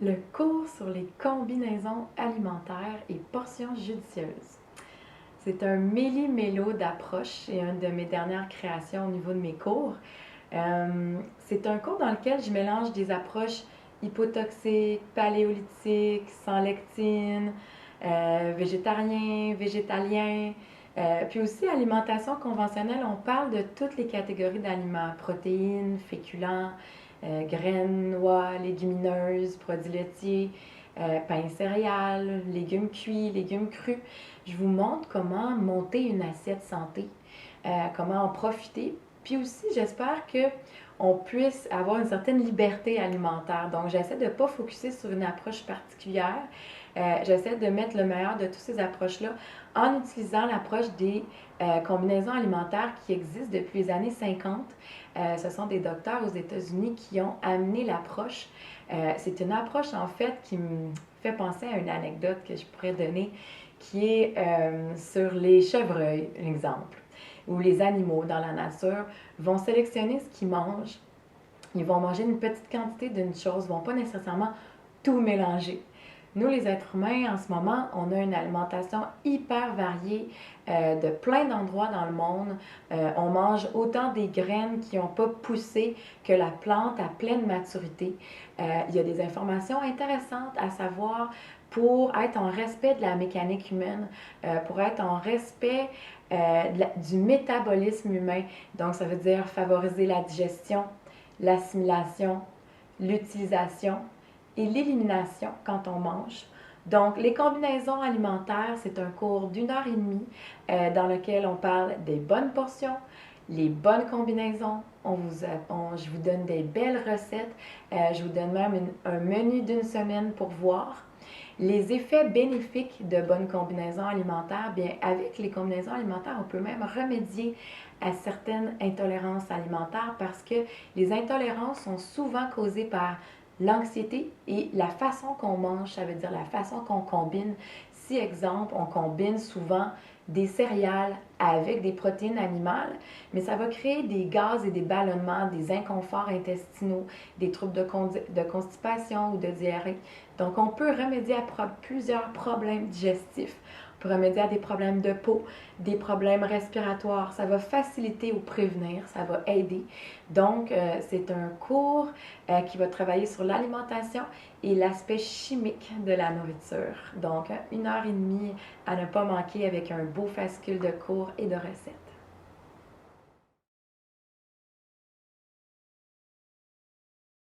Le cours sur les combinaisons alimentaires et portions judicieuses. C'est un méli-mélo d'approches et une de mes dernières créations au niveau de mes cours. C'est un cours dans lequel je mélange des approches hypotoxiques, paléolithiques, sans lectine, végétarien, végétalien, puis aussi alimentation conventionnelle. On parle de toutes les catégories d'aliments, protéines, féculents, graines, noix, légumineuses, produits laitiers, pain céréales, légumes cuits, légumes crus. Je vous montre comment monter une assiette santé, comment en profiter. Puis aussi, j'espère que on puisse avoir une certaine liberté alimentaire. Donc, j'essaie de ne pas focuser sur une approche particulière. J'essaie de mettre le meilleur de toutes ces approches-là en utilisant l'approche des combinaisons alimentaires qui existent depuis les années 50. Ce sont des docteurs aux États-Unis qui ont amené l'approche. C'est une approche, en fait, qui me fait penser à une anecdote que je pourrais donner, qui est sur les chevreuils, exemple, où les animaux dans la nature vont sélectionner ce qu'ils mangent. Ils vont manger une petite quantité d'une chose, ils ne vont pas nécessairement tout mélanger. Nous, les êtres humains, en ce moment, on a une alimentation hyper variée de plein d'endroits dans le monde. On mange autant des graines qui n'ont pas poussé que la plante à pleine maturité. Il y a des informations intéressantes à savoir pour être en respect de la mécanique humaine, pour être en respect du métabolisme humain. Donc, ça veut dire favoriser la digestion, l'assimilation, l'utilisation et l'élimination quand on mange. Donc, les combinaisons alimentaires, c'est un cours d'1 heure et demie dans lequel on parle des bonnes portions, les bonnes combinaisons. Je vous donne des belles recettes. Je vous donne même un menu d'une semaine pour voir. Les effets bénéfiques de bonnes combinaisons alimentaires, bien, avec les combinaisons alimentaires, on peut même remédier à certaines intolérances alimentaires parce que les intolérances sont souvent causées par l'anxiété et la façon qu'on mange, ça veut dire la façon qu'on combine. Si, exemple, on combine souvent des céréales avec des protéines animales, mais ça va créer des gaz et des ballonnements, des inconforts intestinaux, des troubles de constipation ou de diarrhée. Donc, on peut remédier à plusieurs problèmes digestifs. On peut remédier à des problèmes de peau, des problèmes respiratoires. Ça va faciliter ou prévenir, ça va aider. Donc, c'est un cours qui va travailler sur l'alimentation et l'aspect chimique de la nourriture. Donc, 1 heure et demie à ne pas manquer avec un beau fascicule de cours et de recettes.